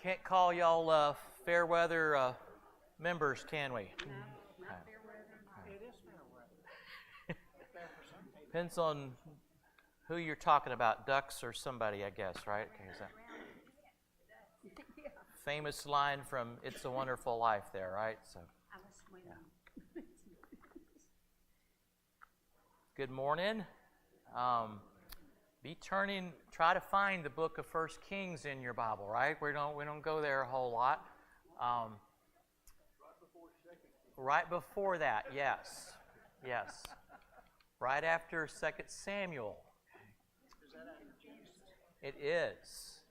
Can't call y'all fair weather members, can we? No, not fair weather. It is fair weather. Fair for some people. Depends on who you're talking about, ducks or somebody, I guess, right? Okay, is that Yeah, famous line from It's a Wonderful Life there, right? So, I was swimming. good morning. Try to find the book of First Kings in your Bible, right? We don't go there a whole lot. Right before that, yes. Right after 2 Samuel. Is that out of Jesus?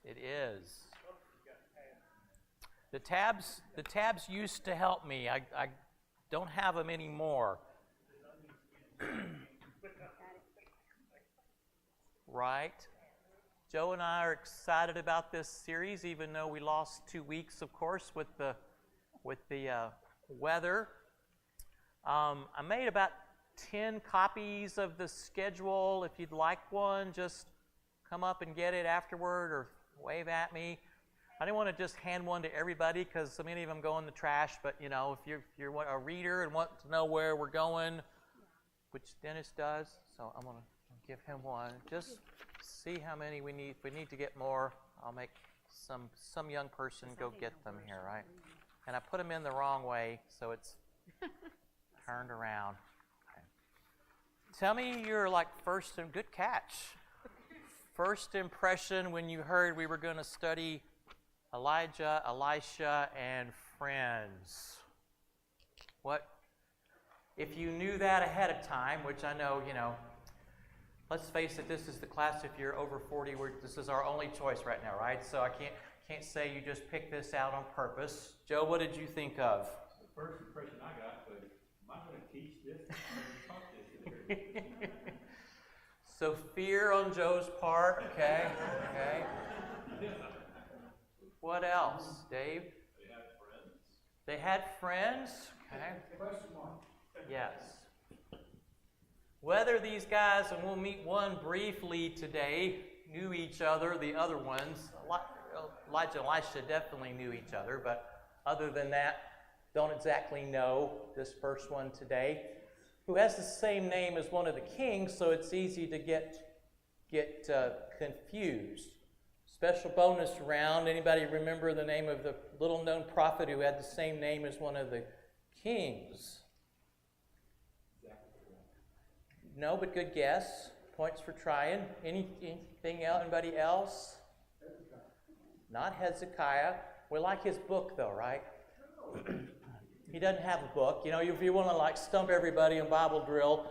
It is. The tabs used to help me. I don't have them anymore. Right. Joe and I are excited about this series, even though we lost 2 weeks, of course, with the weather. I made about 10 copies of the schedule. If you'd like one, just come up and get it afterward or wave at me. I didn't want to just hand one to everybody because so many of them go in the trash, but if you're a reader and want to know where we're going, which Dennis does, so I'm going to give him one. Just see how many we need. If we need to get more, I'll make some young person go get them here, right? And I put them in the wrong way, so it's turned around. Okay. Tell me your good catch. First impression when you heard we were going to study Elijah, Elisha, and friends. What, if you knew that ahead of time, which I know, let's face it, this is the class, if you're over 40, this is our only choice right now, right? So I can't say you just picked this out on purpose. Joe, what did you think of? The first impression I got was, am I going to teach this? I'm going to talk this today. So fear on Joe's part, okay. What else, Dave? They had friends, okay. Question mark. Yes. Whether these guys, and we'll meet one briefly today, knew each other, the other ones, Elijah and Elisha definitely knew each other, but other than that, don't exactly know this first one today, who has the same name as one of the kings, so it's easy to get confused. Special bonus round, anybody remember the name of the little-known prophet who had the same name as one of the kings? No, but good guess. Points for trying. Anything else? Anybody else? Hezekiah. Not Hezekiah. We like his book, though, right? He doesn't have a book. If you want to stump everybody in Bible drill,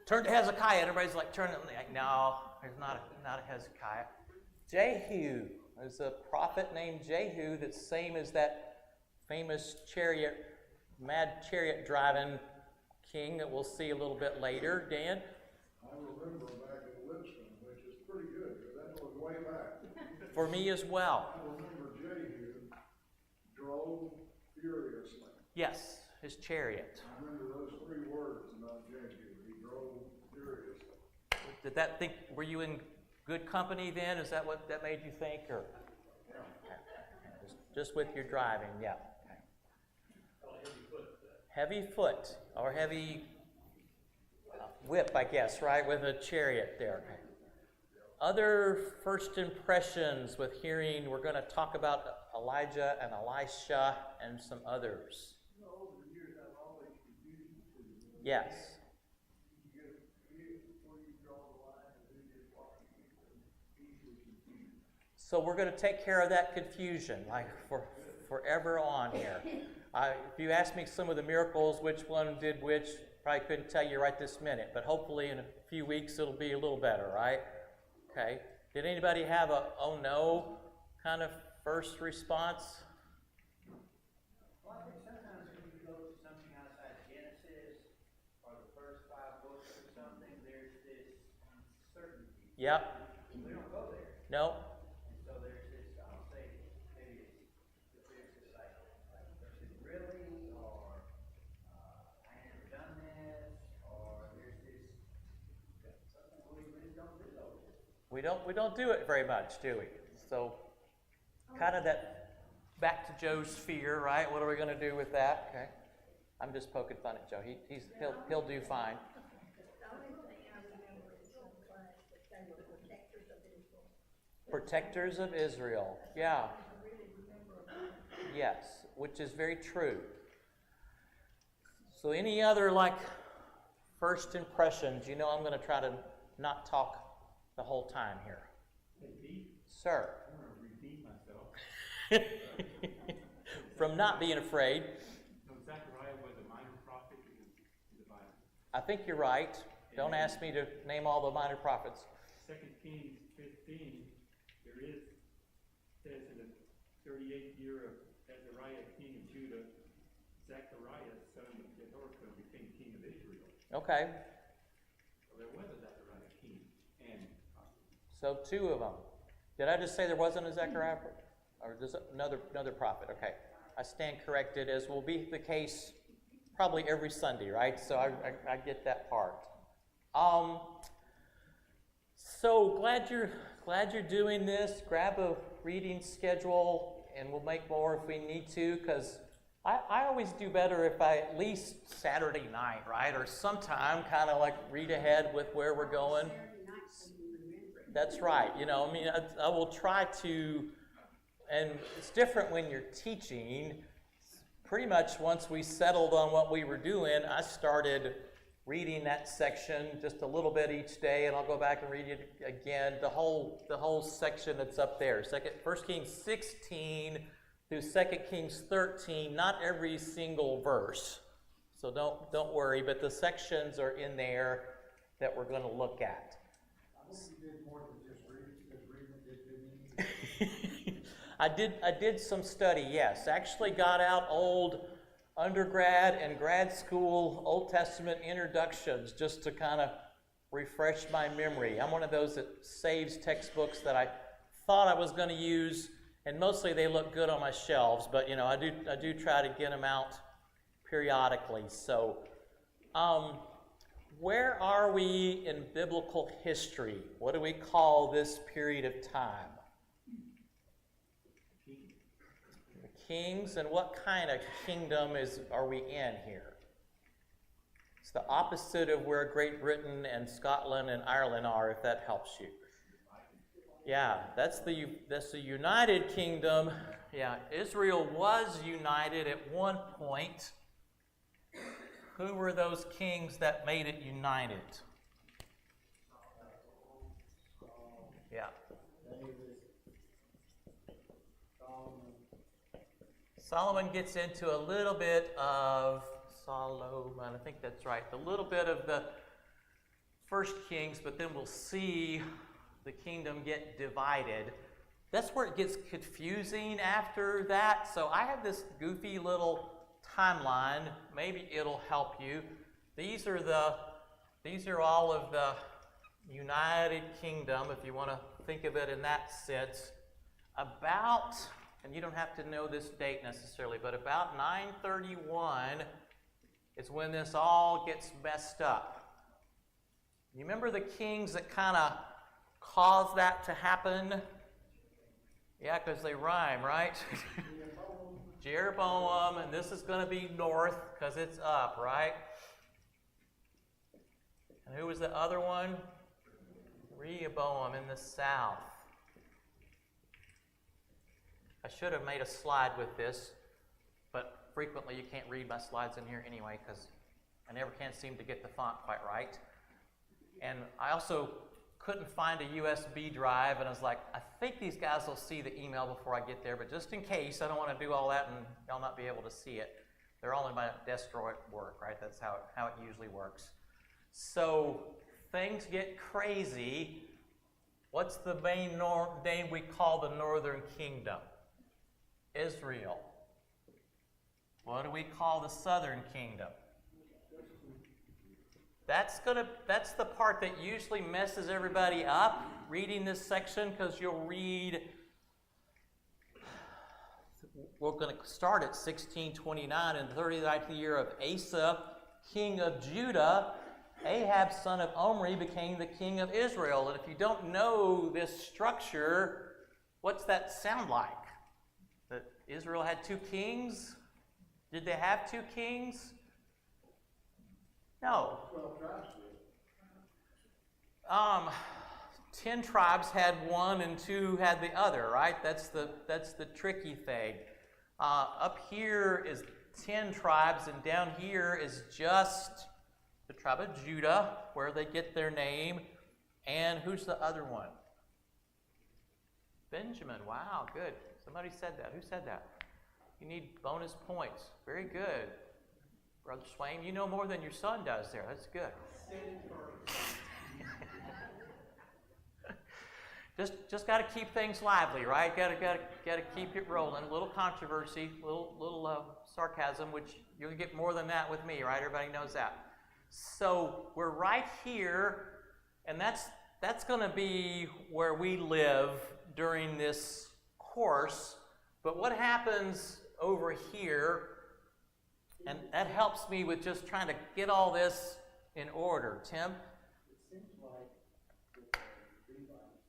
turn to Hezekiah, and everybody's turning. No, there's not a Hezekiah. Jehu. There's a prophet named Jehu that's same as that famous mad chariot driving king that we'll see a little bit later. Dan? I remember back in Lipscomb, which is pretty good, because that goes way back. For me as well. I remember Jehu drove furiously. Yes, his chariot. I remember those 3 words about Jehu. He drove furiously. Were you in good company then? Is that what that made you think? Or just with your driving, yeah. Heavy foot, or heavy whip, I guess, right, with a chariot there. Other first impressions with hearing, we're going to talk about Elijah and Elisha and some others. Over the years, I've always confused the two. Yes. Where you draw the line and who did what, easily confused. So we're going to take care of that confusion, for forever on here. If you ask me some of the miracles, which one did which, probably couldn't tell you right this minute, but hopefully in a few weeks it'll be a little better, right? Okay. Did anybody have a oh no kind of first response? Well, I think sometimes when you go to something outside Genesis or the first 5 books or something, there's this uncertainty. Yep. We don't go there. No. And so there's this, I'll say, maybe there's this is it really? Or I ain't never done this? Or there's this, something we just don't do those. We don't do it very much, do we? So kind of that back to Joe's fear, right? What are we going to do with that? Okay. I'm just poking fun at Joe. He'll do fine. The only thing I remember is from class that they were protectors of Israel. Protectors of Israel. Yeah. I really remember that. Yes, which is very true. So any other first impressions? You know I'm going to try to not talk the whole time here. Hey, Pete, Sir. I want to repeat myself. From not being afraid. No, Zechariah was a minor prophet in the Bible. I think you're right. Don't ask me to name all the minor prophets. 2 Kings 15, says in the 38th year of Azariah, king of Judah, Zechariah, son of Jehoiakim, became king of Israel. Okay. So there was a Zechariah king and prophet. So two of them. Did I just say there wasn't a Zechariah? Or there's another prophet? Okay. I stand corrected, as will be the case probably every Sunday, right? So I get that part. So glad you're doing this. Grab a reading schedule, and we'll make more if we need to, because I always do better if I at least Saturday night, right? Or sometime kind of read ahead with where we're going. Saturday night, so you remember it. That's right. I will try to, and it's different when you're teaching. Pretty much once we settled on what we were doing, I started reading that section just a little bit each day, and I'll go back and read it again. The whole section that's up there. 1 Kings 16 through 2 Kings 13, not every single verse. So don't worry, but the sections are in there that we're going to look at. I hope you did more than just read it, I did some study, yes. Actually got out old undergrad and grad school Old Testament introductions just to kind of refresh my memory. I'm one of those that saves textbooks that I thought I was going to use, and mostly they look good on my shelves, but I do try to get them out periodically. So, where are we in biblical history? What do we call this period of time? Kings, and what kind of kingdom are we in here? It's the opposite of where Great Britain and Scotland and Ireland are, if that helps you. Yeah, that's the United Kingdom. Yeah, Israel was united at one point. Who were those kings that made it united? Yeah. Solomon gets into a little bit of Solomon, I think that's right, a little bit of the first Kings, but then we'll see the kingdom get divided. That's where it gets confusing after that. So I have this goofy little timeline. Maybe it'll help you. These are all of the United Kingdom, if you want to think of it in that sense. About, and you don't have to know this date necessarily, but about 931 is when this all gets messed up. You remember the kings that kind of caused that to happen? Yeah, because they rhyme, right? Jeroboam, and this is going to be north because it's up, right? And who was the other one? Rehoboam in the south. I should have made a slide with this, but frequently you can't read my slides in here anyway because I never can seem to get the font quite right. And I also couldn't find a USB drive, and I was like, I think these guys will see the email before I get there, but just in case, I don't want to do all that and y'all not be able to see it. They're all in my desk drawer at work, right? That's how it usually works. So things get crazy. What's the main name we call the northern kingdom? Israel. What do we call the southern kingdom? That's the part that usually messes everybody up reading this section, because you'll read, we're going to start at 1629 in the 39th year of Asa, king of Judah. Ahab, son of Omri, became the king of Israel. And if you don't know this structure, what's that sound like? That Israel had 2 kings? Did they have 2 kings? No. 12 tribes did. 10 tribes had one and 2 had the other, right? That's the tricky thing. Up here is 10 tribes, and down here is just the tribe of Judah, where they get their name. And who's the other one? Benjamin. Wow, good. Somebody said that. Who said that? You need bonus points. Very good. Brother Swain, you know more than your son does there. That's good. Just got to keep things lively, right? Got to keep it rolling. A little controversy, little sarcasm, which you'll get more than that with me, right? Everybody knows that. So we're right here, and that's going to be where we live during this course. But what happens over here, and that helps me with just trying to get all this in order. Tim? It seems like with the Levites,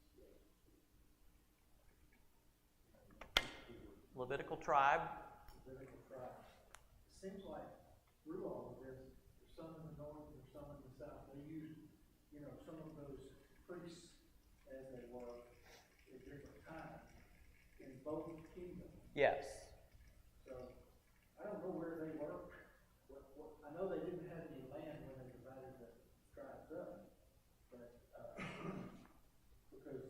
Levitical tribe. Levitical tribes, it seems like through all of this, there's some in the north, there's some in the south. They use, some of those priests as they were at different times in both kingdoms. Yes. So I don't know where they were. I know they didn't have any land when they divided the tribes up, but because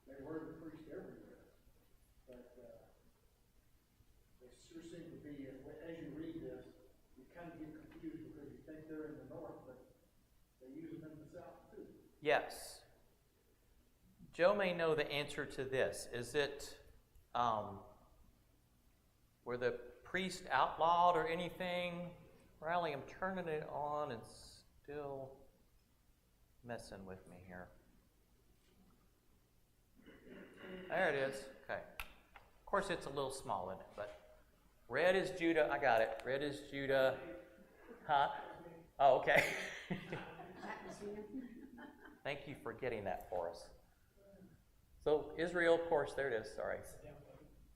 they were the priests everywhere. But they sure seem to be, as you read this, you kind of get confused because you think they're in the north, but they use them in the south too. Yes. Joe may know the answer to this. Is it, were the priests outlawed or anything? Riley, I'm turning it on and still messing with me here. There it is. Okay. Of course, it's a little small in it, but red is Judah. I got it. Red is Judah. Huh? Oh, okay. Thank you for getting that for us. So Israel, of course, there it is. Sorry.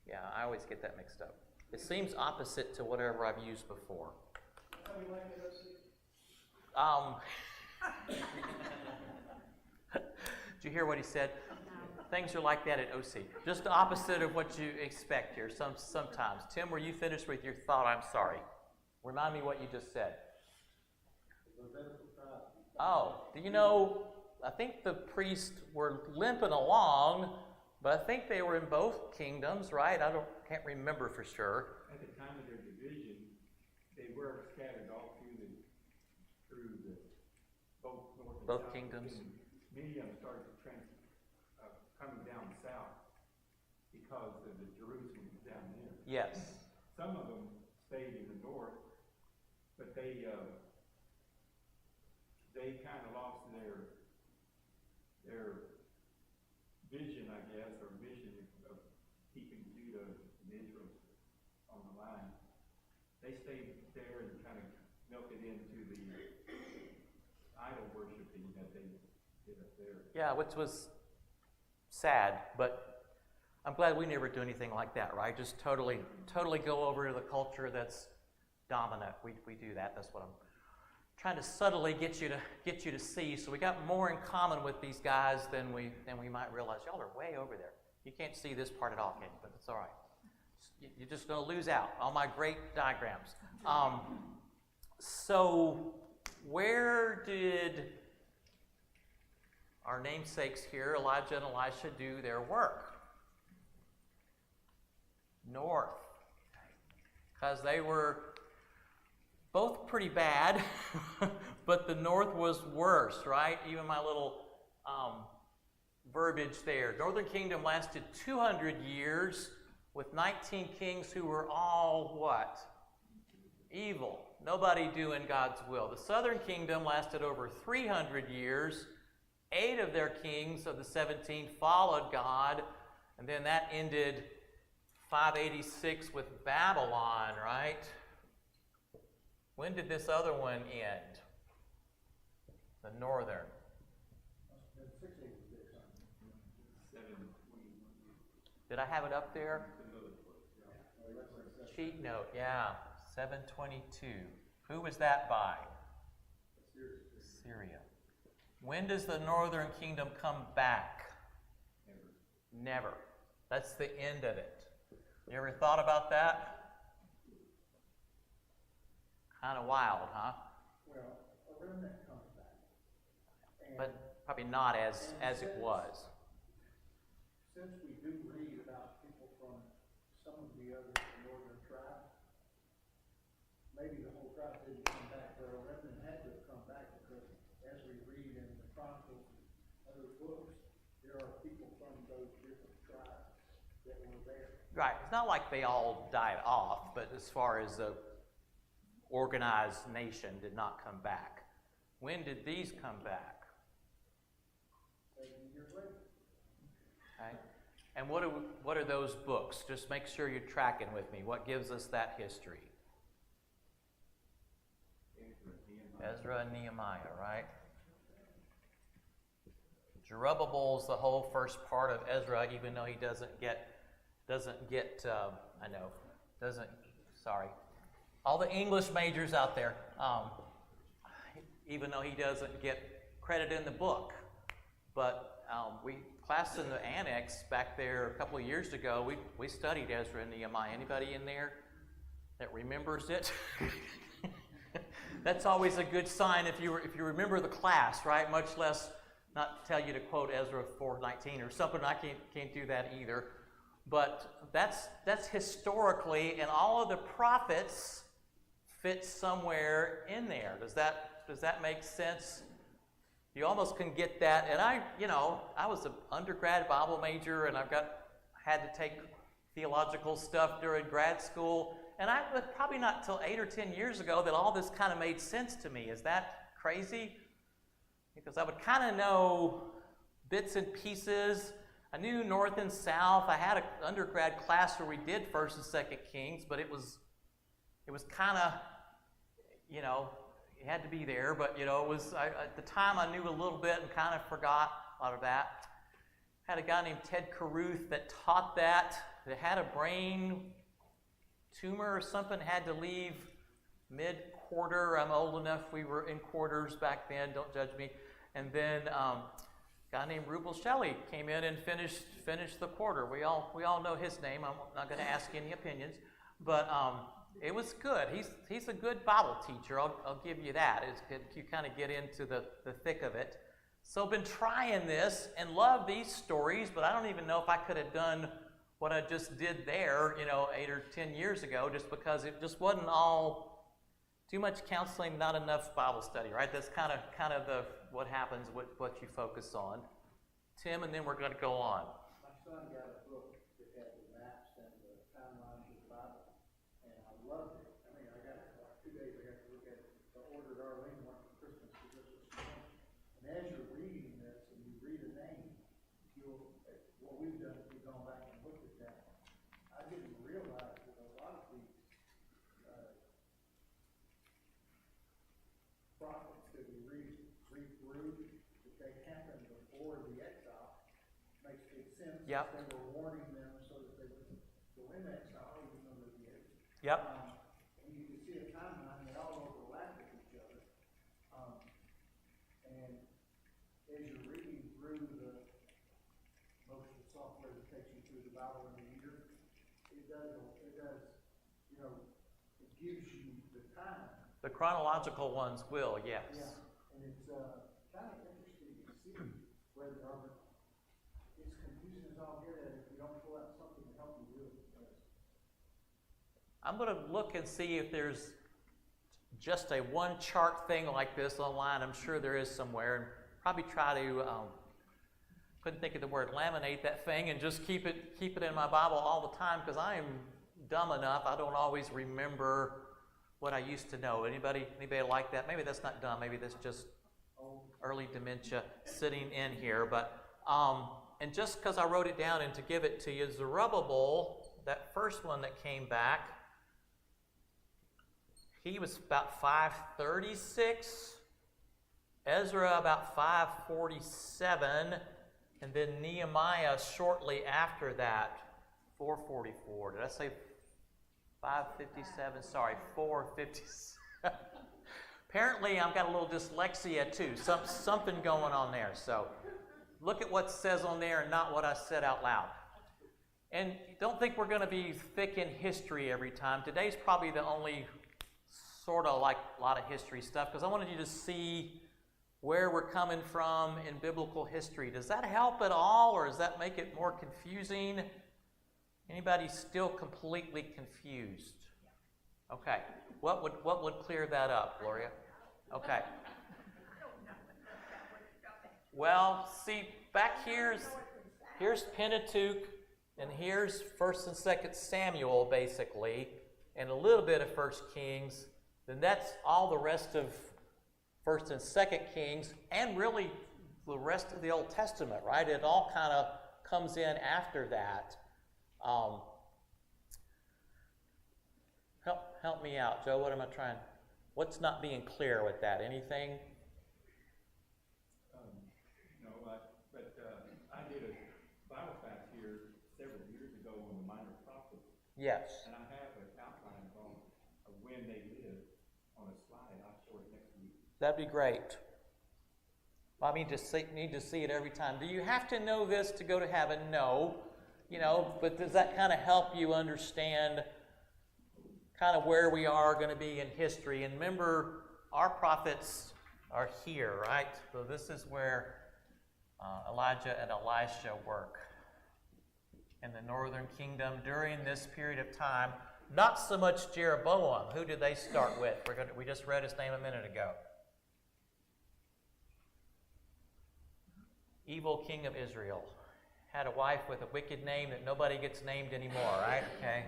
Yeah, I always get that mixed up. It seems opposite to whatever I've used before. Did you hear what he said? Things are like that at OC. Just the opposite of what you expect here sometimes. Tim, were you finished with your thought? I'm sorry. Remind me what you just said. Oh, do you know, I think the priests were limping along, but I think they were in both kingdoms, right? Can't remember for sure. At the time of their division, they were scattered all through the both north and Both south. kingdoms. And many of them started coming down south because of the Jerusalem was down there. Yes. Some of them stayed in the north, but they kind of lost their vision, I guess, or mission of keeping Judah and Israel on the line. They stayed there and kind of melted into the idol worshiping that they did up there. Yeah, which was sad, but I'm glad we never do anything like that, right? Just totally go over to the culture that's dominant. We do that. That's what I'm trying to subtly get you to see. So we got more in common with these guys than we might realize. Y'all are way over there. You can't see this part at all, can you? But it's all right. You're just going to lose out on my great diagrams. So where did our namesakes here, Elijah and Elisha, do their work? North. Because they were both pretty bad, but the north was worse, right? Even my little verbiage there. Northern kingdom lasted 200 years with 19 kings who were all what? Evil. Nobody doing God's will. The southern kingdom lasted over 300 years. 8 of their kings of the 17 followed God, and then that ended 586 with Babylon, right? When did this other one end? The northern. Did I have it up there? sheet note, yeah, 722. Who was that by? Syria. When does the northern kingdom come back? Never. That's the end of it. You ever thought about that? Kind of wild, huh? Well, a remnant comes back. And But probably not as it was. since we do read about people from some of the other northern tribes, maybe the whole tribe didn't come back, but a remnant had to have come back, because as we read in the Chronicles and other books, there are people from those different tribes that were there. Right. It's not like they all died off, but as far as the organized nation did not come back. When did these come back? 70 years later. Okay. And what are those books? Just make sure you're tracking with me. What gives us that history? Ezra and Nehemiah, right? Zerubbabel's the whole first part of Ezra, even though he all the English majors out there, even though he doesn't get credit in the book. But class in the annex back there a couple of years ago, we studied Ezra and Nehemiah. Anybody in there that remembers it? That's always a good sign if you remember the class, right? Much less not tell you to quote Ezra 4:19 or something. I can't do that either. But that's historically, and all of the prophets fit somewhere in there. Does that make sense? You almost can get that. And I was an undergrad Bible major, and had to take theological stuff during grad school. And I was probably not till 8 or 10 years ago that all this kind of made sense to me. Is that crazy? Because I would kind of know bits and pieces. I knew North and South. I had an undergrad class where we did 1st and 2nd Kings, but it was kind of, you had to be there. But it was at the time I knew a little bit and kind of forgot a lot of that. I had a guy named Ted Caruth that taught that had a brain tumor or something, had to leave mid-quarter. I'm old enough. We were in quarters back then. Don't judge me. And then a guy named Rubel Shelley came in and finished the quarter. We all know his name. I'm not going to ask any opinions, but it was good. He's a good Bible teacher. I'll give you that. You kind of get into the thick of it. So I've been trying this and love these stories, but I don't even know if I could have done what I just did there, 8 or 10 years ago, just because it just wasn't all too much counseling, not enough Bible study, right? That's kind of what happens, what you focus on. Tim, and then we're going to go on. My son got a book that had the maps and the timelines of the Bible, and I loved it. I mean, I got it for like 2 days. I got to look at it. I ordered Arlene one for Christmas because this was fun. And as you're reading this and you read a name, what we've done is we've gone back and looked at that. I didn't realize that a lot of these prophets that we read through, that they happened before the exile, makes good sense. Yep. They were warning them so that they wouldn't go in exile, even though they'd be exiled. Yep. And you can see a timeline that all overlap with each other. And as you're reading through the motion software that takes you through the Bible in a year, it gives you the time. The chronological ones will, yes. Yeah, and it's kind of interesting to see where the argument, it's confusing as all get at if you don't pull out something to help you with it. I'm going to look and see if there's just a one chart thing like this online. I'm sure there is somewhere, and probably try to couldn't think of the word laminate that thing and just keep it in my Bible all the time, because I am dumb enough. I don't always remember what I used to know. Anybody like that? Maybe that's not dumb. Maybe that's just early dementia sitting in here. But and just because I wrote it down and to give it to you, Zerubbabel, that first one that came back, he was about 536. Ezra about 547. And then Nehemiah shortly after that, 444. Did I say 557, sorry, 457. Apparently, I've got a little dyslexia too. Something going on there. So look at what says on there and not what I said out loud. And don't think we're going to be thick in history every time. Today's probably the only sort of like a lot of history stuff because I wanted you to see where we're coming from in biblical history. Does that help at all, or does that make it more confusing? Anybody still completely confused? Okay. What would clear that up, Gloria? Okay. Well, see, back here's Pentateuch, and here's 1st and 2nd Samuel, basically, and a little bit of 1st Kings. Then that's all the rest of 1st and 2nd Kings, and really the rest of the Old Testament, right? It all kind of comes in after that. Help me out, Joe. What am I trying? What's not being clear with that? Anything? No, I did a Bible fast here several years ago on the minor prophets, Yes. and I have an outline of when they lived on a slide. I'll show it next week. That'd be great. I mean, need to see it every time. Do you have to know this to go to heaven? No. But does that kind of help you understand kind of where we are going to be in history? And remember, our prophets are here, right? So this is where Elijah and Elisha work in the northern kingdom during this period of time. Not so much Jeroboam. Who did they start with? We just read his name a minute ago. Evil king of Israel. Had a wife with a wicked name that nobody gets named anymore, right? Okay.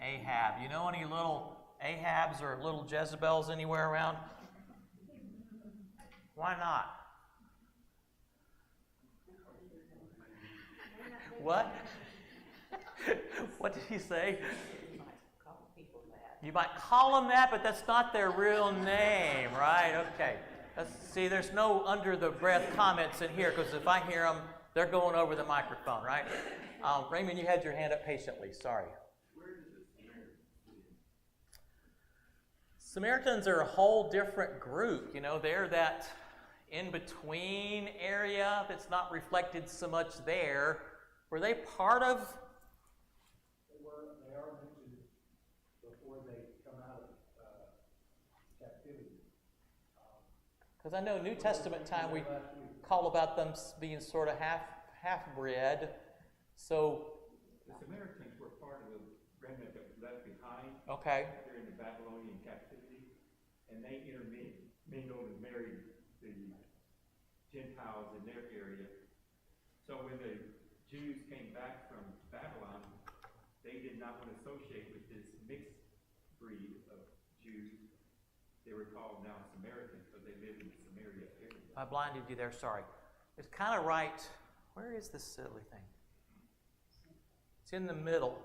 Ahab. You know any little Ahabs or little Jezebels anywhere around? Why not? What? What did he say? You might call them that, but that's not their real name, right? Okay. See, there's no under-the-breath comments in here, because if I hear them, they're going over the microphone, right? Raymond, you had your hand up patiently. Sorry. Samaritans are a whole different group. They're that in-between area that's not reflected so much there. Were they part of? They are mentioned before they come out of captivity. Because I know New Testament time we call about them being sort of half-bred. So. The Samaritans were part of the remnant that was left behind. Okay. During the Babylonian captivity, and they intermingled and married the Gentiles in their area. So when the Jews came back from Babylon, they did not want to associate with this mixed breed of Jews. They were called now Samaritans because they lived in the Samaria area. I blinded you there, sorry. It's kind of right. Where is this silly thing? It's in the middle.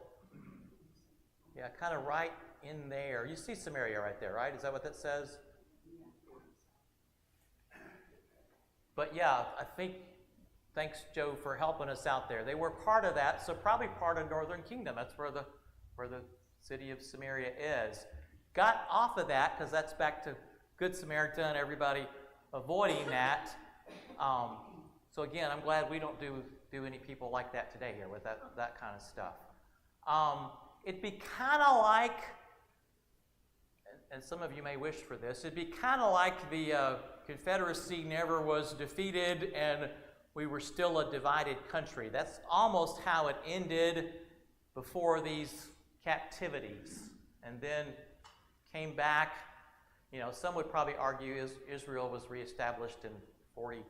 Yeah, kind of right in there. You see Samaria right there, right? Is that what that says? But yeah, I think, thanks, Joe, for helping us out there. They were part of that, so probably part of Northern Kingdom. That's where the city of Samaria is. Got off of that, because that's back to Good Samaritan, everybody avoiding that. So again, I'm glad we don't do any people like that today here with that kind of stuff. It'd be kind of like, and some of you may wish for this, it'd be kind of like the Confederacy never was defeated and we were still a divided country. That's almost how it ended before these captivities. And then came back. Some would probably argue Israel was reestablished in 40,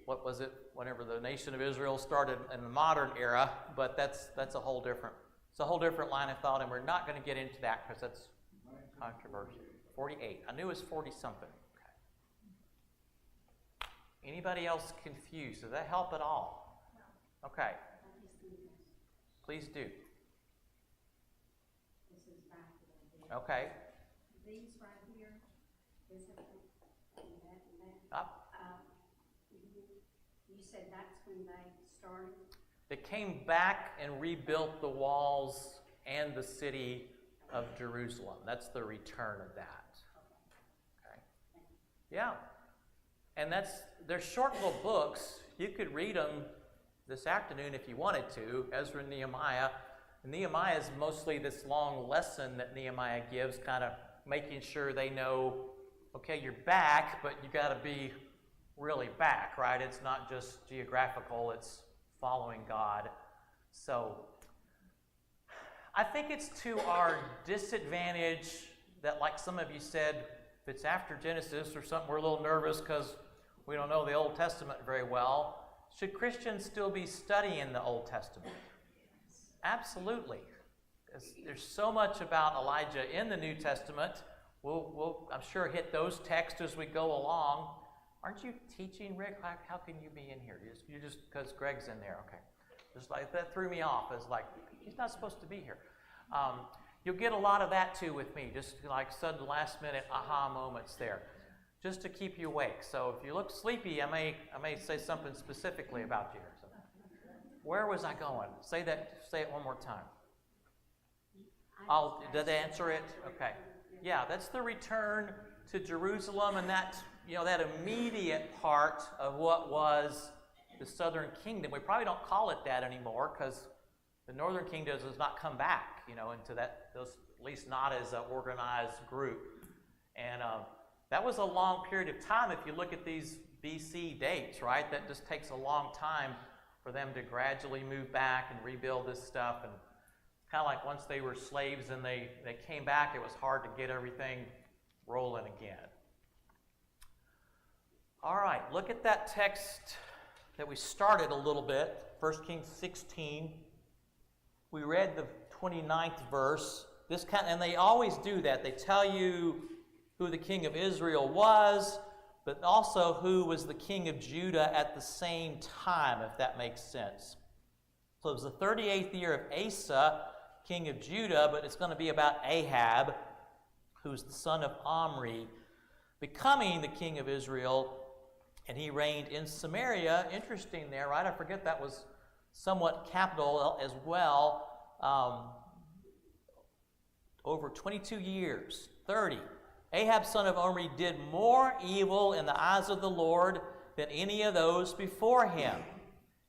what was it, whenever the nation of Israel started in the modern era, but that's a whole different, it's a whole different line of thought, and we're not going to get into that because that's controversial. 48. I knew it was 40-something. Okay. Anybody else confused? Does that help at all? Okay. Please do. This is back a little bit. Okay. These right here, this and that. You said that's when they started? They came back and rebuilt the walls and the city of Jerusalem. That's the return of that. Okay. Yeah. And they're short little books. You could read them this afternoon if you wanted to, Ezra and Nehemiah. And Nehemiah is mostly this long lesson that Nehemiah gives, kind of making sure they know, okay, you're back, but you got to be really back, right? It's not just geographical, it's following God. So I think it's to our disadvantage that, like some of you said, if it's after Genesis or something, we're a little nervous because we don't know the Old Testament very well. Should Christians still be studying the Old Testament? Absolutely. There's so much about Elijah in the New Testament. We'll I'm sure, hit those texts as we go along. Aren't you teaching, Rick? How can you be in here? You just because Greg's in there. Okay. Just like that threw me off. It's like, he's not supposed to be here. You'll get a lot of that too with me, just like sudden last minute aha moments there, just to keep you awake. So if you look sleepy, I may say something specifically about you. So, where was I going? Say it one more time. Did they answer it? Okay. Yeah, that's the return to Jerusalem, and that immediate part of what was the southern kingdom. We probably don't call it that anymore because the northern kingdom does not come back, into those, at least not as an organized group. And that was a long period of time. If you look at these BC dates, right, that just takes a long time for them to gradually move back and rebuild this stuff. And kind of like once they were slaves and they came back, it was hard to get everything rolling again. All right, look at that text that we started a little bit, 1 Kings 16. We read the 29th verse. And they always do that. They tell you who the king of Israel was, but also who was the king of Judah at the same time, if that makes sense. So it was the 38th year of Asa, king of Judah, but it's going to be about Ahab, who's the son of Omri, becoming the king of Israel, and he reigned in Samaria. Interesting there, right? I forget that was somewhat capital as well. Over 22 years, 30. Ahab, son of Omri, did more evil in the eyes of the Lord than any of those before him.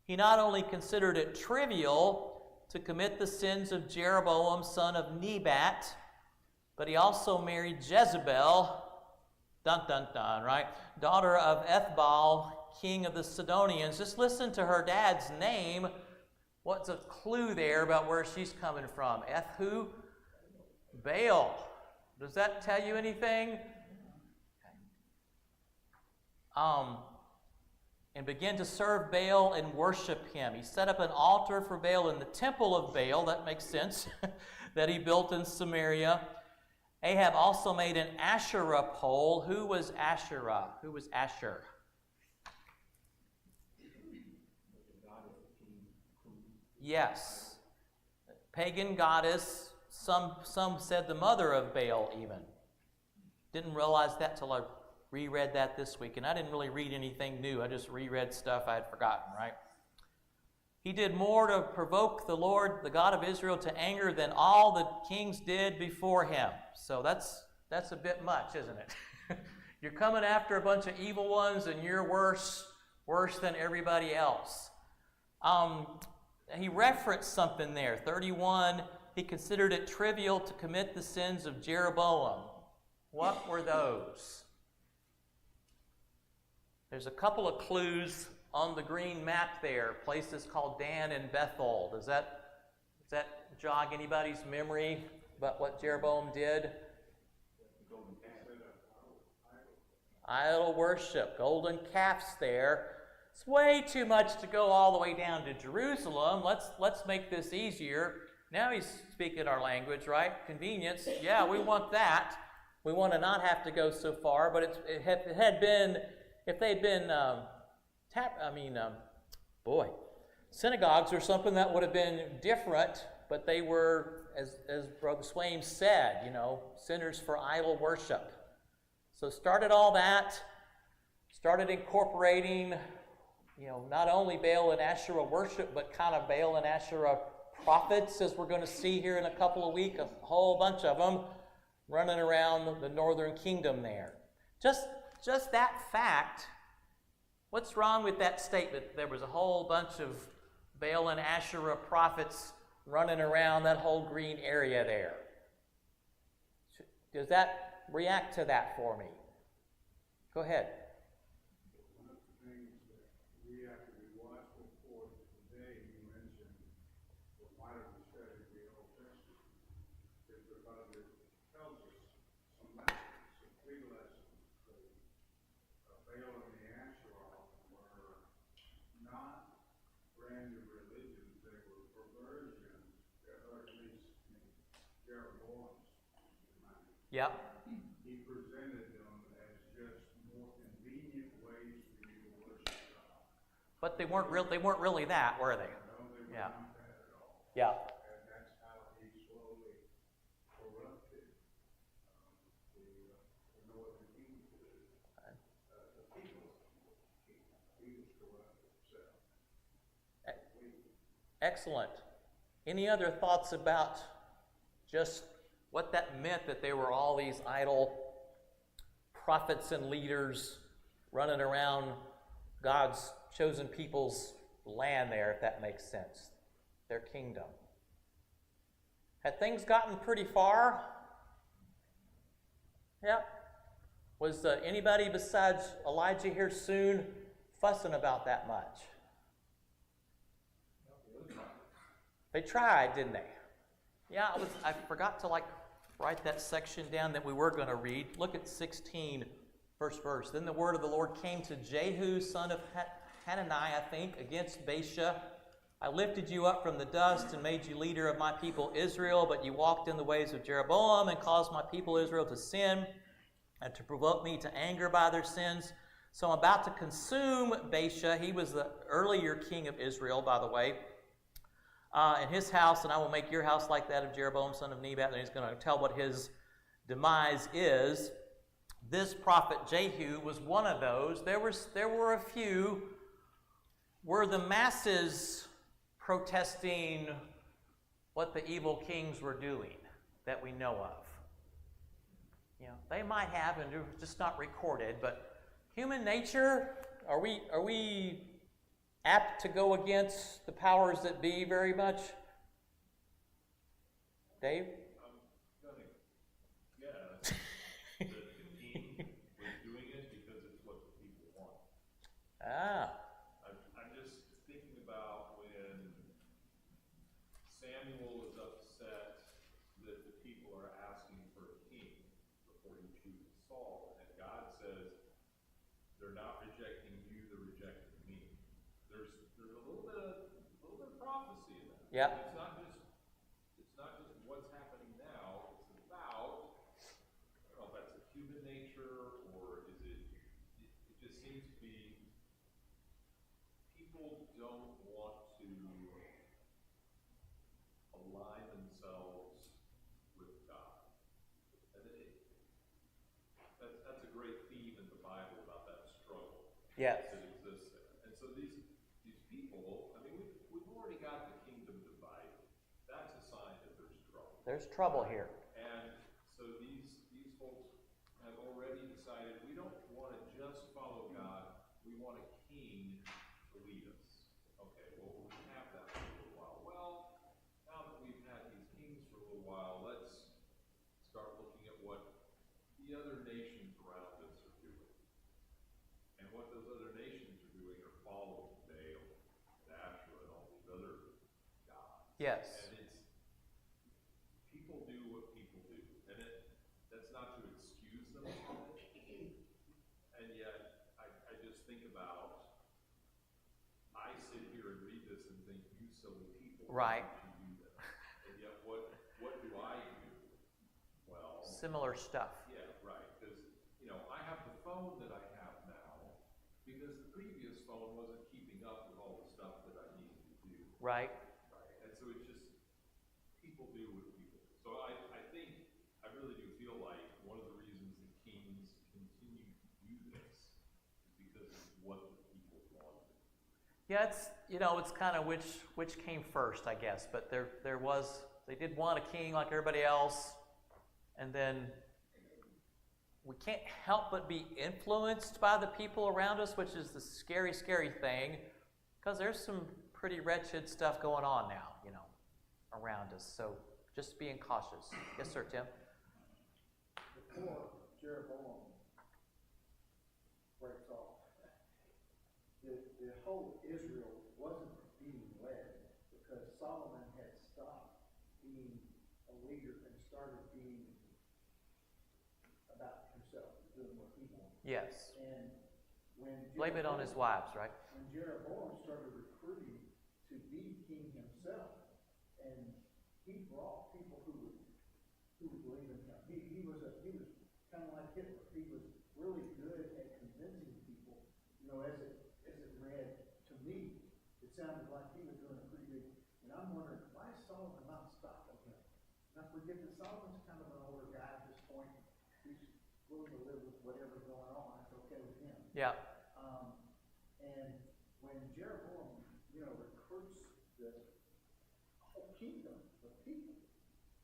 He not only considered it trivial to commit the sins of Jeroboam, son of Nebat, but he also married Jezebel, dun dun dun, right? Daughter of Ethbaal, king of the Sidonians. Just listen to her dad's name. What's a clue there about where she's coming from? Ethu? Baal. Does that tell you anything? Okay. And began to serve Baal and worship him. He set up an altar for Baal in the temple of Baal, that makes sense, that he built in Samaria. Ahab also made an Asherah pole. Who was Asherah? Who was Asher? Yes. Pagan goddess. Some said the mother of Baal even. Didn't realize that till I reread that this week. And I didn't really read anything new. I just reread stuff I had forgotten, right? He did more to provoke the Lord, the God of Israel, to anger than all the kings did before him. So that's a bit much, isn't it? You're coming after a bunch of evil ones and you're worse than everybody else. He referenced something there. 31, he considered it trivial to commit the sins of Jeroboam. What were those? There's a couple of clues on the green map there. Places called Dan and Bethel. Does that jog anybody's memory about what Jeroboam did? Idol worship, golden calves there. It's way too much to go all the way down to Jerusalem. Let's make this easier. Now he's speaking our language, right? Convenience. Yeah, we want that. We want to not have to go so far. But if they'd been synagogues or something, that would have been different. But they were, as Brother Swaim said, centers for idol worship. So started all that. Started incorporating, not only Baal and Asherah worship, but kind of Baal and Asherah prophets, as we're going to see here in a couple of weeks, a whole bunch of them running around the northern kingdom there. Just that fact, what's wrong with that statement? There was a whole bunch of Baal and Asherah prophets running around that whole green area there. Does that react to that for me? Go ahead. One of the things that we have to be watchful for today, you mentioned, why do we study the Old Testament? Is because it tells us some lessons, some big lessons. Baal and the Asherah were not brand new religions, they were perversions, or at least in Jeroboam's mind. Yep. He presented them as just more convenient ways for you to worship God. But they weren't really that, were they? No, they were Yeah. not that at all. Yeah. And that's how he slowly corrupted the northern kingdom. The people. He was corrupt himself. Excellent. Any other thoughts about just what that meant, that there were all these idol prophets and leaders running around God's chosen people's land there, if that makes sense, their kingdom? Had things gotten pretty far? Yep. Was anybody besides Elijah here soon fussing about that much? They tried, didn't they? Yeah, I forgot to write that section down that we were going to read. Look at 16, first verse. Then the word of the Lord came to Jehu, son of Hanani, I think, against Baasha. I lifted you up from the dust and made you leader of my people Israel, but you walked in the ways of Jeroboam and caused my people Israel to sin and to provoke me to anger by their sins. So I'm about to consume Baasha. He was the earlier king of Israel, by the way. In his house, and I will make your house like that of Jeroboam, son of Nebat. And he's going to tell what his demise is. This prophet Jehu was one of those. There were a few. Were the masses protesting what the evil kings were doing that we know of? You know, they might have, and it's just not recorded. But human nature, are we apt to go against the powers that be very much? Dave? The king was doing it because it's what the people want. I'm just thinking about when Samuel is upset that the people are asking for a king before he chooses Saul, and God says, they're not rejecting you, they're rejecting me. There's a little bit of prophecy in that. Yep. It's not just what's happening now. It's about, I don't know if that's a human nature or is it just seems to be people don't want to align themselves with God. And that's a great theme in the Bible about that struggle. Yes. That exists there. And so these people, I mean, we've already got the kingdom divided. That's a sign that there's trouble. There's trouble here. And so these folks have already decided we don't want to just follow God, we want a king to lead us. Okay, well, we have that for a little while. Well, now that we've had these kings for a little while, let's start looking at what the other nations around us are doing. And what those other nations are doing are following Baal and Asherah and all these other gods. Yes. And it's people do what people do, and that's not to excuse them from it. And yet, I just think about, I sit here and read this and think, you silly people, Right. why would you do that? And yet, what do I do? Well, Similar stuff. yeah, right. Because I have the phone that I have now because the previous phone wasn't keeping up with all the stuff that I needed to do. Right. Right. And so it's just people do what people do. So I really do feel like one of the reasons the kings continue to do this is because it's what the people wanted. Yeah, it's kind of which came first, I guess. But they did want a king like everybody else, and then we can't help but be influenced by the people around us, which is the scary, scary thing, because there's some pretty wretched stuff going on now, around us. So just being cautious. Yes, sir, Tim. Before Jeroboam breaks off, the whole Israel wasn't being led because Solomon had stopped being a leader and started being about himself, doing what he wanted. Yes. And when Blame it on his wives, right? when Jeroboam started recruiting to be king himself, and he brought people who would believe in him. He was kind of like Hitler. He was really good at convincing people. As it read to me, it sounded like he was doing a pretty good. And I'm wondering, why is Solomon not stopping him? Now forget that Solomon's kind of an older guy at this point. He's willing to live with whatever's going on. It's okay with him. Yeah. And when Jeroboam, recruits the whole kingdom of people,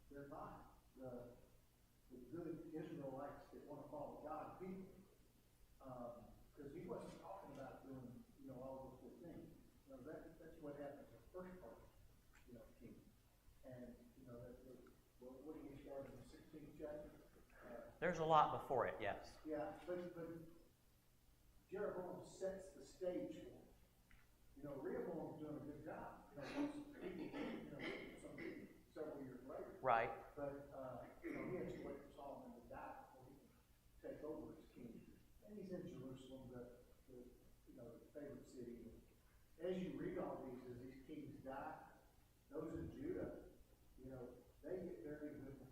they're not the good Israelites that want to follow God people. Because he wasn't talking about doing, all those good things. That's what happens in the first part, king. And, what do you start in the 16th chapter? There's a lot before it, yes. Yeah, but Jeroboam sets the stage for it. Rehoboam's doing a good job. Several years later. Right. But he has to wait for Solomon to die before he can take over as king. And he's in Jerusalem, the favorite city. As you read all these, as these kings die, those in Judah, they get buried with the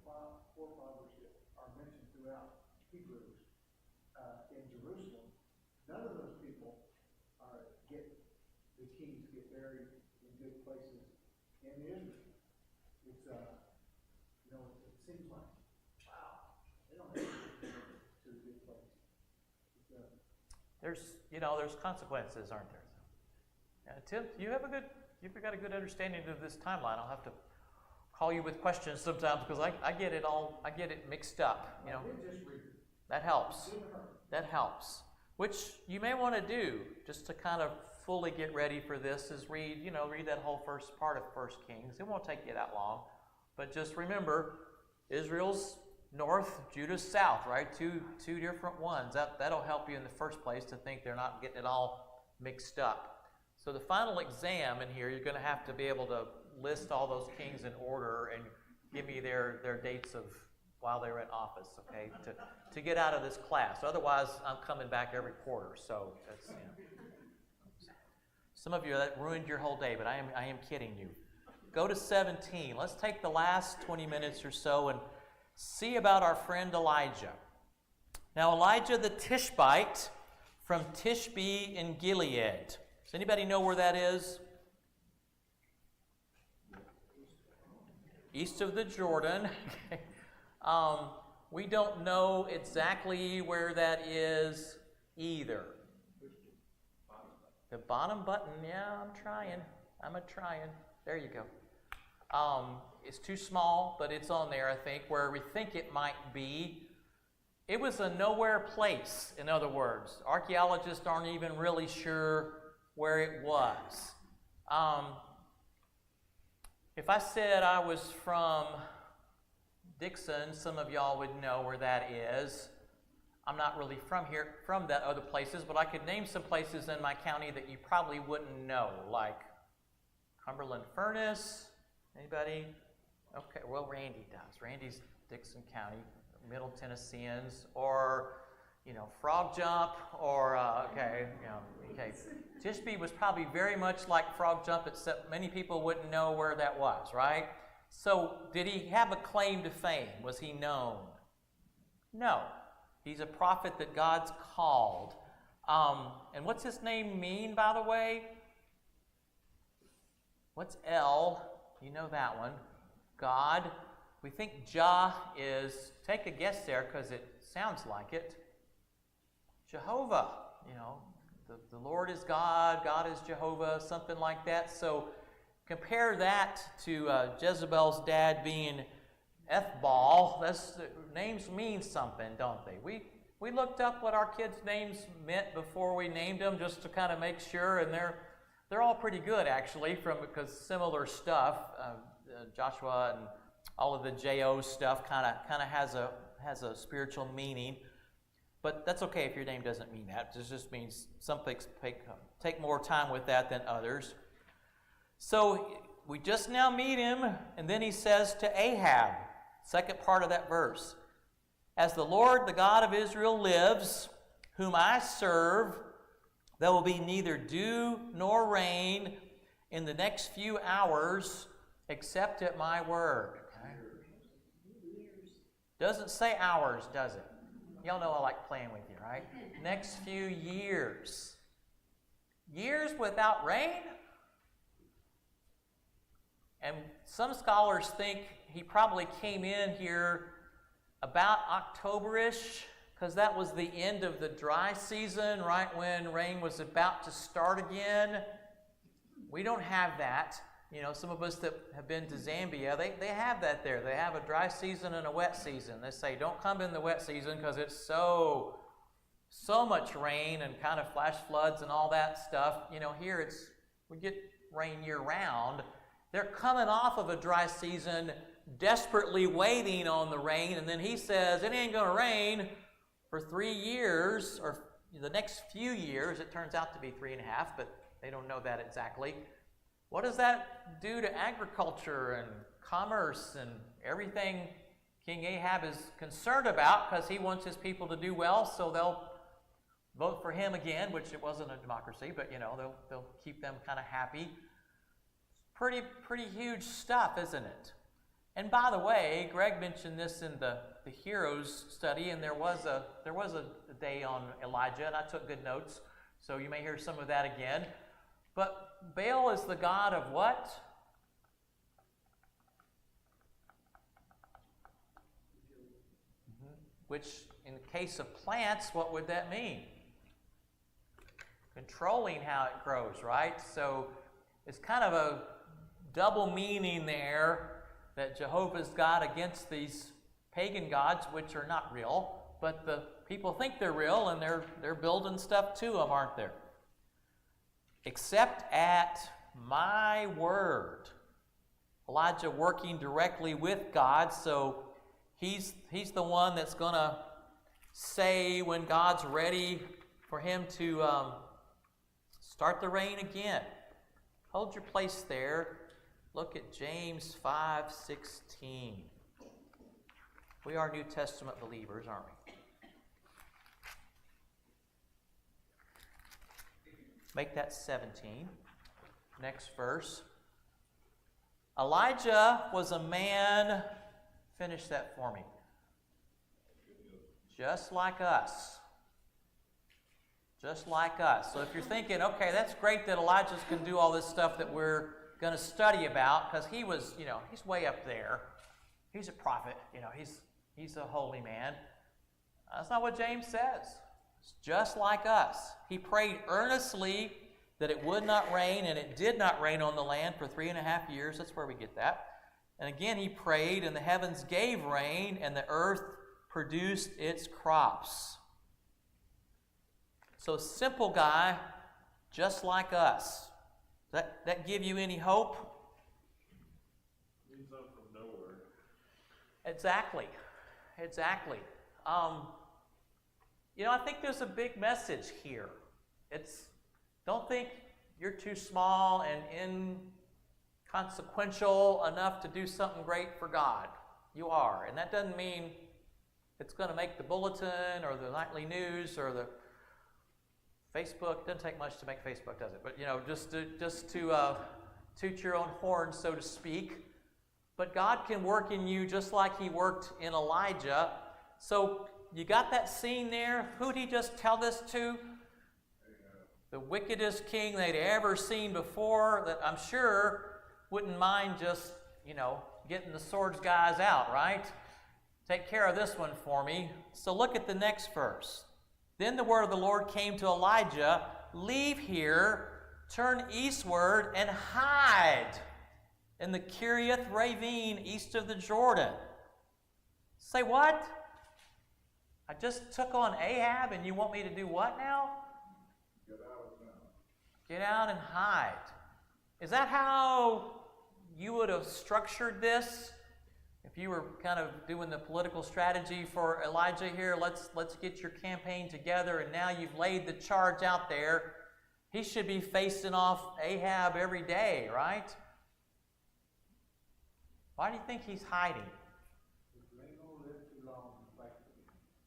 forefathers that are mentioned throughout Hebrews in Jerusalem. None of those people get buried in good places in Israel. It's it seems like, wow, they don't have to go to a good place. There's consequences, aren't there? Tim, you've got a good understanding of this timeline. I'll have to call you with questions sometimes because I get it mixed up. I did just read it. That helps. That helps. Which you may want to do just to kind of fully get ready for this is read that whole first part of 1 Kings. It won't take you that long. But just remember, Israel's north, Judah's south, right? Two different ones. That'll help you in the first place to think they're not getting it all mixed up. So the final exam in here, you're going to have to be able to list all those kings in order and give me their dates of while they were in office, okay, to get out of this class. Otherwise, I'm coming back every quarter. So that's, some of you, that ruined your whole day, but I am kidding you. Go to 17. Let's take the last 20 minutes or so and see about our friend Elijah. Now, Elijah the Tishbite from Tishbe in Gilead. Does anybody know where that is? East of the Jordan. We don't know exactly where that is either. The bottom button, yeah, I'm trying. There you go. It's too small, but it's on there, I think, where we think it might be. It was a nowhere place, in other words. Archaeologists aren't even really sure where it was. If I said I was from Dixon, some of y'all would know where that is. I'm not really from that other places, but I could name some places in my county that you probably wouldn't know, like Cumberland Furnace. Anybody? Okay, well, Randy does. Randy's Dixon County, Middle Tennesseans, or Frog Jump, or okay. Tishbe was probably very much like Frog Jump, except many people wouldn't know where that was, right? So, did he have a claim to fame? Was he known? No. He's a prophet that God's called. And what's his name mean, by the way? What's El? You know that one. God. We think Jah is, take a guess there because it sounds like it. Jehovah, the Lord is God, God is Jehovah, something like that. So compare that to Jezebel's dad being Ethbal. Names mean something, don't they? We looked up what our kids' names meant before we named them, just to kind of make sure, and they're all pretty good actually, because similar stuff. Joshua and all of the J-O stuff kind of has a spiritual meaning. But that's okay if your name doesn't mean that. It just means some things take more time with that than others. So we just now meet him, and then he says to Ahab, second part of that verse, "As the Lord, the God of Israel, lives, whom I serve, there will be neither dew nor rain in the next few hours, except at my word." Okay? Doesn't say hours, does it? Y'all know I like playing with you, right? Next few years. Years without rain? And some scholars think he probably came in here about October-ish, because that was the end of the dry season, right when rain was about to start again. We don't have that. You know, some of us that have been to Zambia, they have that there. They have a dry season and a wet season. They say, don't come in the wet season because it's so much rain and kind of flash floods and all that stuff. You know, here we get rain year-round. They're coming off of a dry season, desperately waiting on the rain, and then he says, it ain't going to rain for 3 years, or the next few years. It turns out to be 3.5, but they don't know that exactly. What does that do to agriculture and commerce and everything King Ahab is concerned about, because he wants his people to do well, so they'll vote for him again, which it wasn't a democracy, but you know, they'll keep them kind of happy. Pretty huge stuff, isn't it? And by the way, Greg mentioned this in the Heroes study, and there was a day on Elijah, and I took good notes, so you may hear some of that again. But Baal is the god of what? Which, in the case of plants, what would that mean? Controlling how it grows, right? So it's kind of a double meaning there, that Jehovah's God against these pagan gods, which are not real, but the people think they're real, and they're building stuff to them, aren't they? Except at my word. Elijah working directly with God, so he's the one that's going to say when God's ready for him to start the rain again. Hold your place there. Look at James 5:16. We are New Testament believers, aren't we? Make that 17. Next verse. Elijah was a man, finish that for me, just like us. Just like us. So if you're thinking, okay, that's great that Elijah can do all this stuff that we're going to study about, because he was, he's way up there. He's a prophet, he's a holy man. That's not what James says. It's just like us. He prayed earnestly that it would not rain, and it did not rain on the land for 3.5 years. That's where we get that. And again he prayed, and the heavens gave rain, and the earth produced its crops. So simple guy, just like us. Does that give you any hope? Means up from nowhere. Exactly. I think there's a big message here. Don't think you're too small and inconsequential enough to do something great for God. You are. And that doesn't mean it's going to make the bulletin or the nightly news or the Facebook. It doesn't take much to make Facebook, does it? But, just to toot your own horn, so to speak. But God can work in you just like he worked in Elijah. So you got that scene there? Who'd he just tell this to? The wickedest king they'd ever seen before, that I'm sure wouldn't mind just, getting the swords guys out, right? Take care of this one for me. So look at the next verse. Then the word of the Lord came to Elijah leave here, turn eastward, and hide in the Kiriath Ravine east of the Jordan. Say what? I just took on Ahab and you want me to do what now? Get out of town. Get out and hide. Is that how you would have structured this? If you were kind of doing the political strategy for Elijah here, let's get your campaign together, and now you've laid the charge out there. He should be facing off Ahab every day, right? Why do you think he's hiding?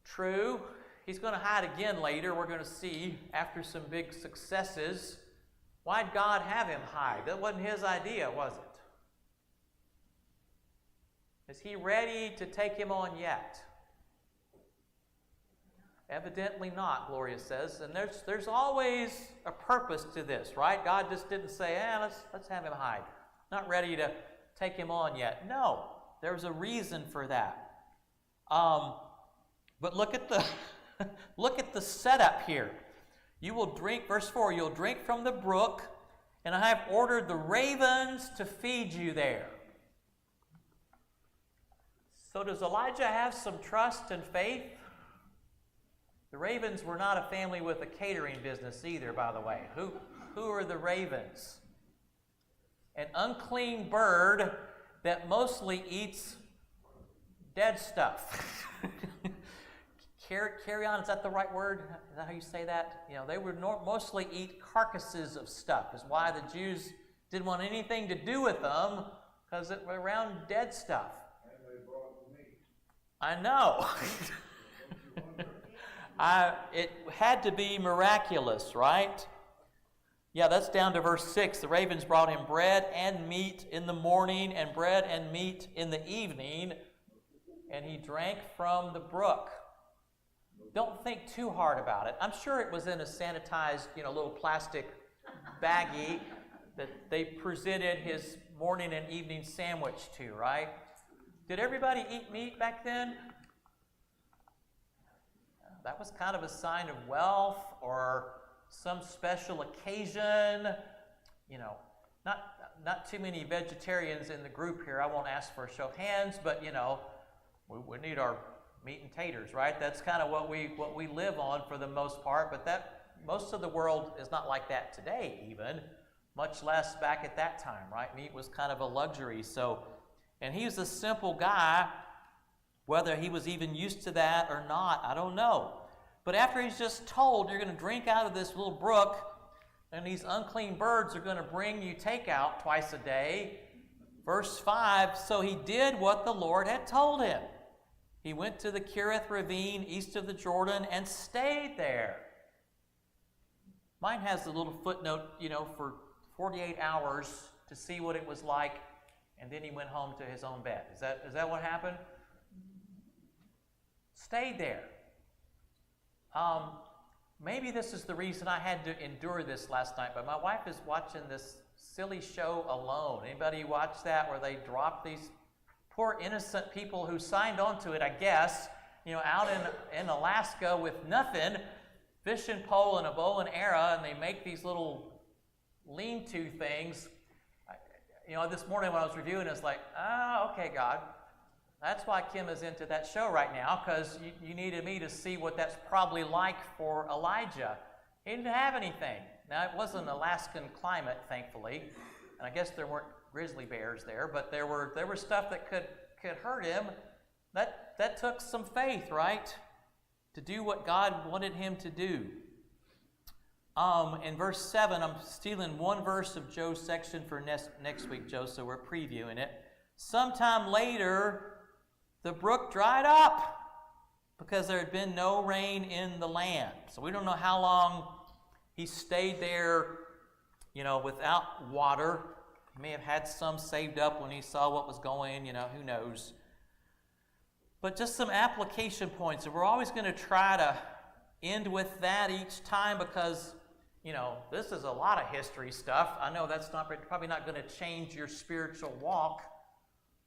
True. He's going to hide again later. We're going to see after some big successes. Why'd God have him hide? That wasn't his idea, was it? Is he ready to take him on yet? Evidently not, Gloria says. And there's always a purpose to this, right? God just didn't say, let's have him hide. Not ready to take him on yet. No, there's a reason for that. But look at the look at the setup here. You will drink, verse 4, you'll drink from the brook, and I have ordered the ravens to feed you there. So does Elijah have some trust and faith? The ravens were not a family with a catering business either, by the way. Who are the ravens? An unclean bird that mostly eats dead stuff. Carrion, is that the right word? Is that how you say that? You know, they would mostly eat carcasses of stuff. Is why the Jews didn't want anything to do with them, because it was around dead stuff. And they brought the meat. I know. It had to be miraculous, right? Yeah, that's down to verse 6. The ravens brought him bread and meat in the morning and bread and meat in the evening, and he drank from the brook. Don't think too hard about it. I'm sure it was in a sanitized, little plastic baggie that they presented his morning and evening sandwich to, right? Did everybody eat meat back then? That was kind of a sign of wealth or some special occasion. Not too many vegetarians in the group here. I won't ask for a show of hands, but we need our meat and taters, right? That's kind of what we live on for the most part, but that most of the world is not like that today even, much less back at that time, right? Meat was kind of a luxury. And he was a simple guy, whether he was even used to that or not, I don't know. But after he's just told you're going to drink out of this little brook, and these unclean birds are going to bring you takeout twice a day, verse 5, so he did what the Lord had told him. He went to the Kiriath Ravine east of the Jordan and stayed there. Mine has a little footnote, for 48 hours to see what it was like, and then he went home to his own bed. Is that what happened? Stayed there. Maybe this is the reason I had to endure this last night, but my wife is watching this silly show Alone. Anybody watch that, where they drop these poor innocent people who signed on to it, I guess, out in Alaska with nothing, fishing pole and a bow and arrow, and they make these little lean-to things. This morning when I was reviewing, it's like, okay, God, that's why Kim is into that show right now, because you needed me to see what that's probably like for Elijah. He didn't have anything. Now, it wasn't Alaskan climate, thankfully, and I guess there weren't grizzly bears there, but there were stuff that could hurt him. That took some faith, right? To do what God wanted him to do. In verse 7, I'm stealing one verse of Joe's section for next week, Joe, so we're previewing it. Sometime later, the brook dried up because there had been no rain in the land. So we don't know how long he stayed there, without water. He may have had some saved up when he saw what was going, who knows. But just some application points. And we're always going to try to end with that each time because, this is a lot of history stuff. I know that's probably not going to change your spiritual walk,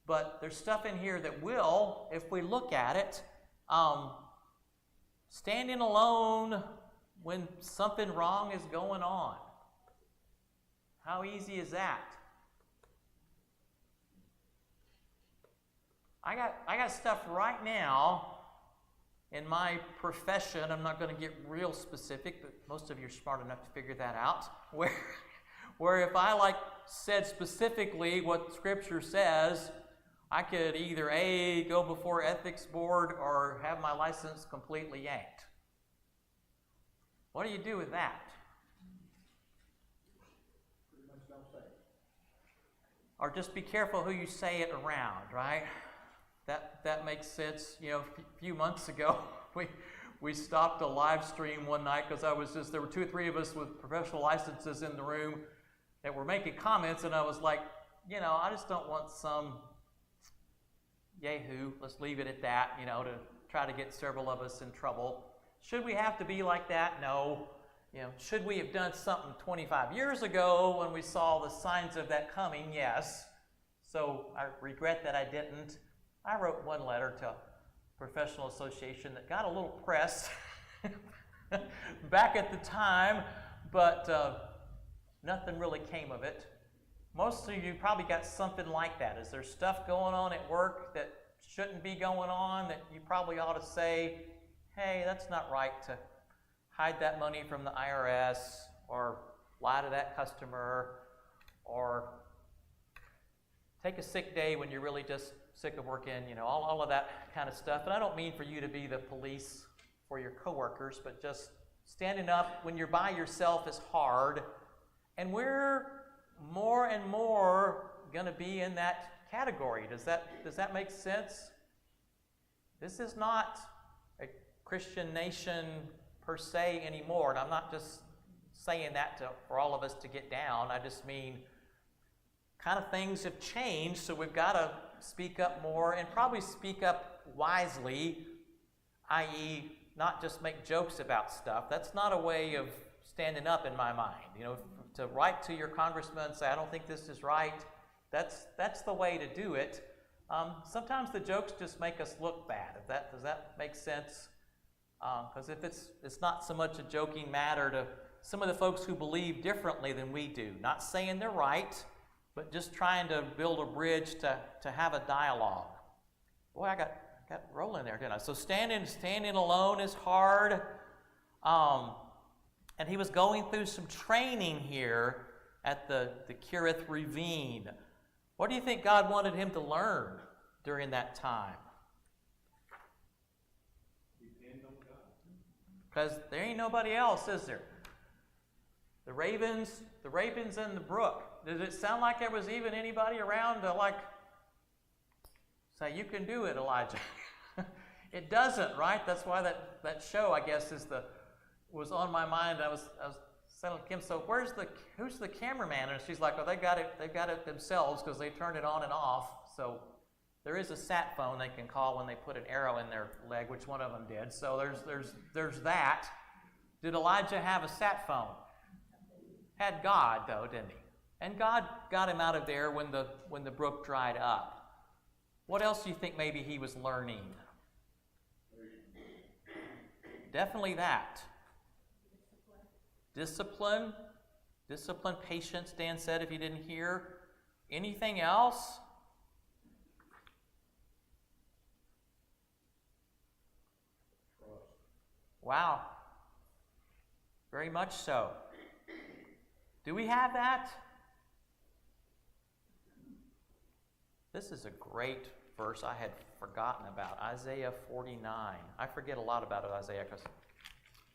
but there's stuff in here that will, if we look at it. Standing alone, when something wrong is going on? How easy is that? I got stuff right now in my profession. I'm not going to get real specific, but most of you are smart enough to figure that out. Where if I said specifically what Scripture says, I could either A, go before ethics board or have my license completely yanked. What do you do with that? Pretty much don't say it. Or just be careful who you say it around, right? That makes sense. A few months ago, we stopped a live stream one night because there were 2 or 3 of us with professional licenses in the room that were making comments, and I was like, I just don't want some yahoo, let's leave it at that, to try to get several of us in trouble. Should we have to be like that? No. Should we have done something 25 years ago when we saw the signs of that coming? Yes. So I regret that I didn't. I wrote one letter to a professional association that got a little press back at the time, but nothing really came of it. Most of you probably got something like that. Is there stuff going on at work that shouldn't be going on that you probably ought to say, hey, that's not right to hide that money from the IRS or lie to that customer or take a sick day when you're really just sick of working, all of that kind of stuff. And I don't mean for you to be the police for your coworkers, but just standing up when you're by yourself is hard. And we're more and more going to be in that category. Does that make sense? This is not a Christian nation per se anymore. And I'm not just saying that for all of us to get down. I just mean kind of things have changed, so we've got to speak up more and probably speak up wisely, i.e. not just make jokes about stuff. That's not a way of standing up in my mind. To write to your congressman and say, I don't think this is right, that's the way to do it. Sometimes the jokes just make us look bad. Does that make sense? Because if it's not so much a joking matter to some of the folks who believe differently than we do. Not saying they're right, but just trying to build a bridge to have a dialogue. Boy, I got rolling there, didn't I? So standing alone is hard. And he was going through some training here at the Kerith Ravine. What do you think God wanted him to learn during that time? Depend on God. Because there ain't nobody else, is there? The ravens in the brook. Did it sound like there was even anybody around to say, you can do it, Elijah? It doesn't, right? That's why that show, I guess, was on my mind. I was telling Kim, so who's the cameraman? And she's like, they've got it themselves because they turned it on and off. So there is a sat phone they can call when they put an arrow in their leg, which one of them did. So there's that. Did Elijah have a sat phone? Had God, though, didn't he? And God got him out of there when the brook dried up. What else do you think maybe he was learning? Definitely that. Discipline, patience, Dan said, if you didn't hear. Anything else? Wow. Very much so. Do we have that? This is a great verse I had forgotten about, Isaiah 49. I forget a lot about Isaiah because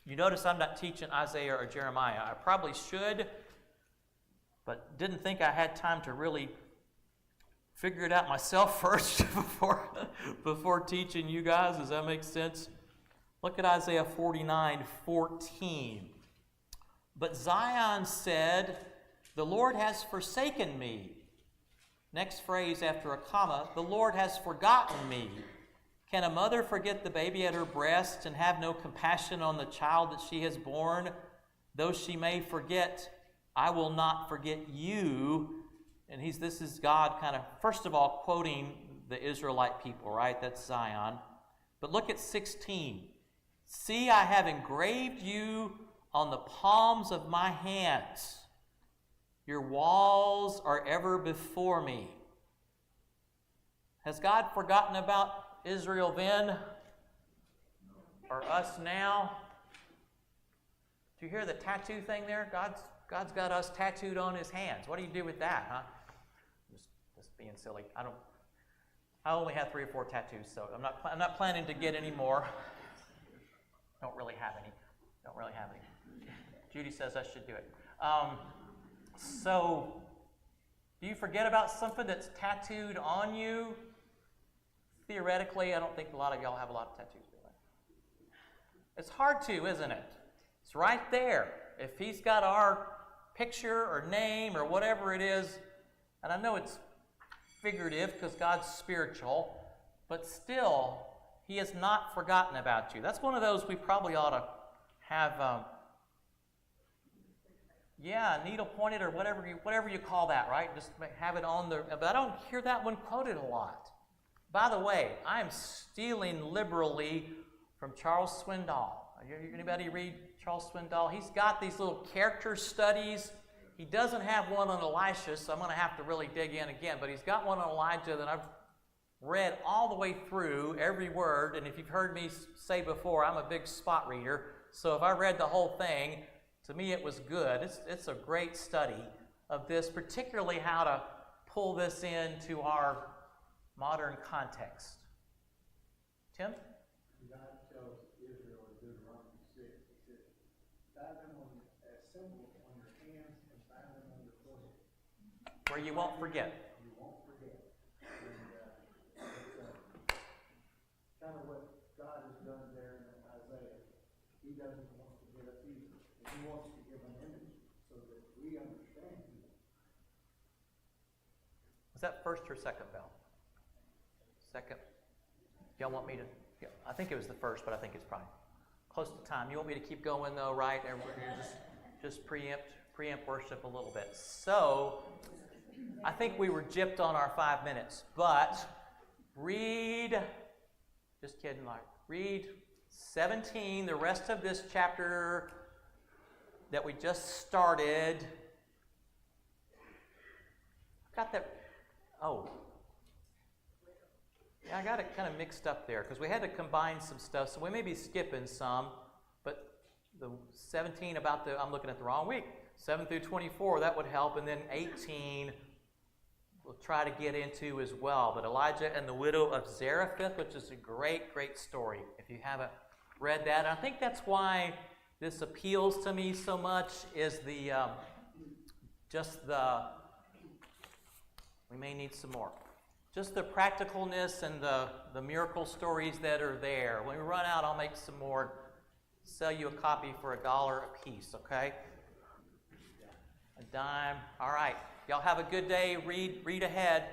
you notice I'm not teaching Isaiah or Jeremiah. I probably should, but didn't think I had time to really figure it out myself first before teaching you guys. Does that make sense? Look at Isaiah 49:14. But Zion said, the Lord has forsaken me. Next phrase after a comma, the Lord has forgotten me. Can a mother forget the baby at her breast and have no compassion on the child that she has borne? Though she may forget, I will not forget you. And this is God kind of, first of all, quoting the Israelite people, right? That's Zion. But look at 16. See, I have engraved you on the palms of my hands. Your walls are ever before me. Has God forgotten about Israel then? Or us now? Do you hear the tattoo thing there? God's got us tattooed on his hands. What do you do with that, huh? Just being silly. I only have 3 or 4 tattoos, so I'm not planning to get any more. Don't really have any. Judy says I should do it. So, do you forget about something that's tattooed on you? Theoretically, I don't think a lot of y'all have a lot of tattoos. It's hard to, isn't it? It's right there. If he's got our picture or name or whatever it is, and I know it's figurative because God's spiritual, but still, he has not forgotten about you. That's one of those we probably ought to have, needle pointed or whatever you call that, right? Just have it on the. But I don't hear that one quoted a lot. By the way, I am stealing liberally from Charles Swindoll. Anybody read Charles Swindoll? He's got these little character studies. He doesn't have one on Elisha, so I'm going to have to really dig in again. But he's got one on Elijah that I've read all the way through, every word. And if you've heard me say before, I'm a big spot reader. So if I read the whole thing, to me it was good. It's a great study of this, particularly how to pull this into our modern context. Tim? God tells Israel in Deuteronomy 6, he said, tie them as symbols on your hands and tie them on your forehead. Where you won't forget. You won't forget. And it's kind of what God has done there in Isaiah. He doesn't want to forget us either. And he wants to give an image so that we understand him. Was that first or second bell? Second. Y'all want me to? Yeah, I think it was the first, but I think it's probably close to time. You want me to keep going though, right? And we're gonna just preempt worship a little bit. So, I think we were gypped on our 5 minutes, but just kidding, like, read 17, the rest of this chapter that we just started. Got that? Oh. Yeah, I got it kind of mixed up there because we had to combine some stuff, so we may be skipping some, but the 17 I'm looking at the wrong week. 7 through 24, that would help, and then 18 we'll try to get into as well. But Elijah and the widow of Zarephath, which is a great, great story. If you haven't read that, and I think that's why this appeals to me so much is we may need some more. Just the practicalness and the miracle stories that are there. When we run out, I'll make some more. Sell you a copy for $1 a piece, okay? A dime. All right. Y'all have a good day. Read ahead.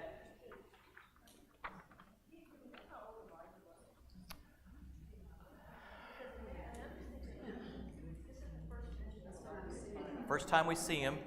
First time we see him.